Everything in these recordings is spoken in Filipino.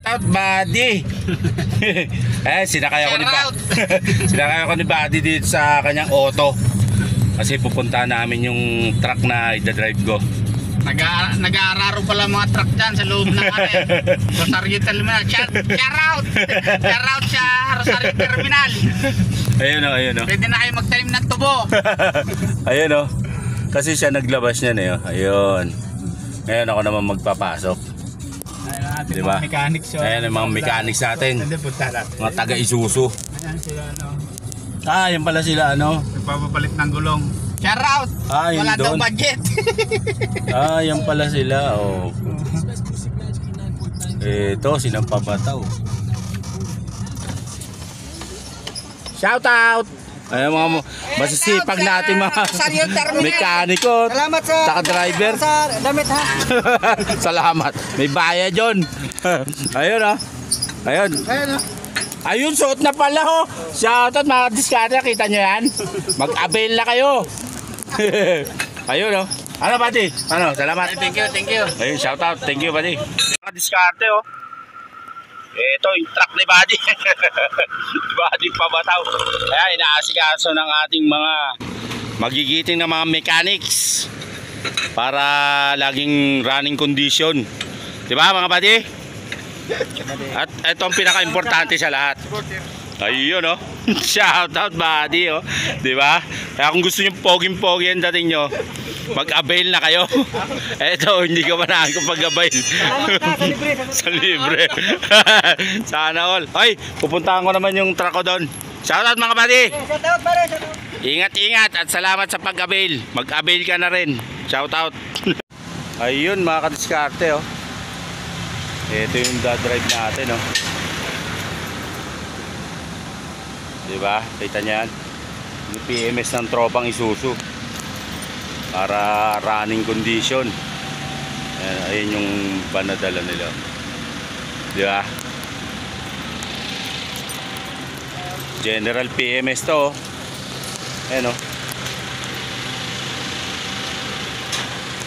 Out buddy. Sinakay ako ni sinakay ako ni buddy dito sa kanyang auto. Kasi pupuntahan namin yung truck na i-drive ko. Nag-aararo pala mga truck dyan sa loob ng Rosario Terminal. Shout out! Shout out sa Rosario Terminal. Ayun o, ayun o. Pwede na kayo mag-talim ng tubo. Ayun o. Kasi siya naglabas niya na yun. Ayun. Ngayon ako naman magpapasok. Diba? Mga mechanics. Ayan ang mga mechanics natin. Mga taga-Isuzu. Ayan sila yan pala sila nagpapapalit ng gulong. Shout out! Wala daw budget. Yan pala sila. Oh. Ito, sinampabataw. Shout out! Ayan mga masisipag natin mga mekaniko. Salamat sa driver. Sa damit ha. Salamat. May bayad yun. Ayun o. Ayun. Ayun, suot na pala ho. Shout out mga diskarte. Kita nyo yan? Mag-avail na kayo. Ayun o. Ano buddy? Ano? Salamat. Thank you, thank you. Ayun, shout out. Thank you buddy. Mga diskarte o. Ito yung truck ni buddy. Buddy pabataw. Kaya inaasikaso ng ating mga magigiting na mga mechanics para laging running condition. Diba mga buddy? At ito ang pinaka-importante sa lahat. Ayun o. Shout out buddy o. Diba? Kaya kung gusto nyo poging-pogi ang dating nyo, mag-avail na kayo. Eto, hindi ka manahan kung pag-avail. Sa libre. Sana all. Ay, pupuntahan ko naman yung truck ko doon. Shout out mga buddy. Ingat-ingat at salamat sa pag-avail. Mag-avail ka na rin. Shout out. Ayun mga kadiskarte oh. Ito yung drive natin oh. Diba? Kita nyo yan. Yung PMS ng tropang Isuzu. Para running condition. Ayan yung banadala nila. Diba? General PMS to. Ayan o.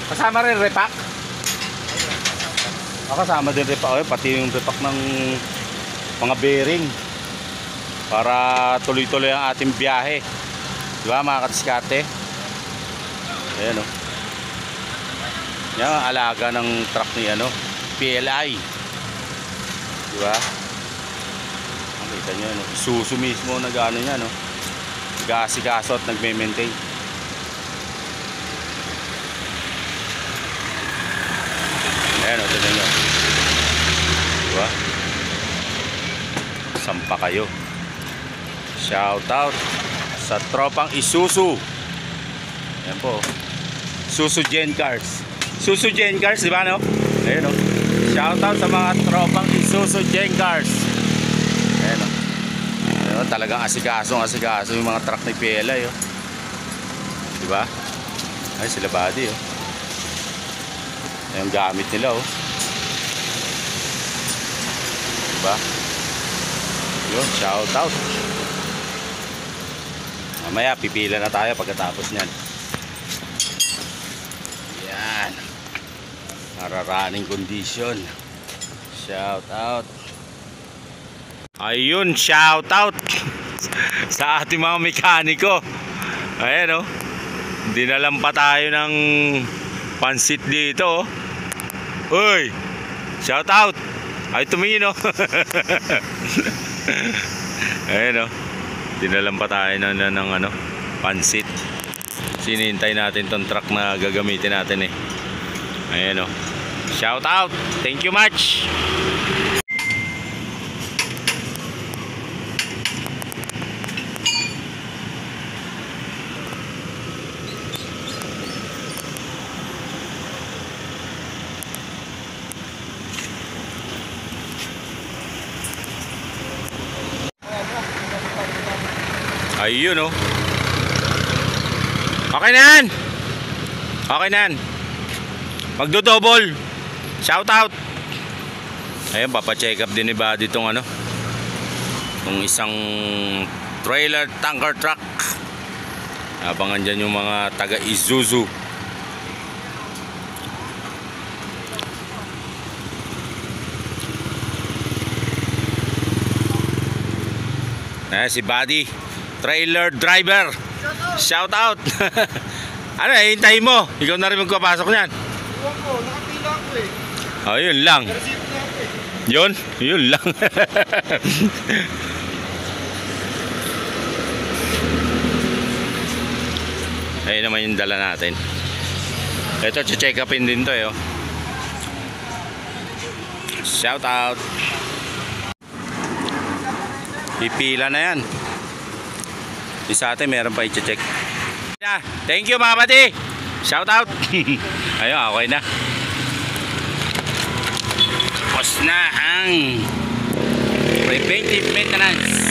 Kasama rin repack. Kasama din repack. Pati yung repack ng mga bearing. Para tuloy-tuloy ang ating biyahe. Diba mga kadiskarte? Ayan o. Yan ang alaga ng truck ni PLI. Diba? Nakita nyo Isuzu mismo nag-ano niya nag-aasikaso at nagme-maintain. Ayan o, tignan nyo. Diba? Sampa kayo. Shout out sa tropang Isuzu. Ayan po. Isuzu Gen Cars. Isuzu Gen Cars, di ba no? Ayan o. Shout out sa mga tropang Isuzu Gen Cars. Ayan o. Ayan o, talagang asikaso yung mga truck ni PLI o. Di ba? Ay, sila body o. Ayan yung gamit nila o. Di ba? Yun, shout out. Mamaya pipila na tayo pagkatapos nyan. Yan. Para running condition. Shout out. Ayun, shout out sa ating mga mekaniko. Ayan o. Dinalan pa tayo ng pansit dito o. Uy, shout out. Ay tumingin o. Ayan o. Dinalan pa tayo ng pansit. Sinintay natin tong truck na gagamitin natin eh. Ayan o. Shout out. Thank you much. Ayun o. Okay na yan. Okay na yan. Magdo-double. Shout out. Ayun, papacheck up din ni buddy itong itong isang trailer tanker truck. Abangan dyan yung mga taga Isuzu. Si Buddy, trailer driver. Shout out. Ano, hintayin mo. Ikaw na rin magpapasok niyan. Ewan ko, nakapila ako eh. Oh, yun lang. Receipt na ako eh. Yun lang. Ayun naman yung dala natin. Ito, check upin din to eh. Oh. Shout out. Pipila na yan. Isa atin meron pa i-check. Thank you mga pati. Shout out. Ayun, okay na. Tapos na ang preventive maintenance.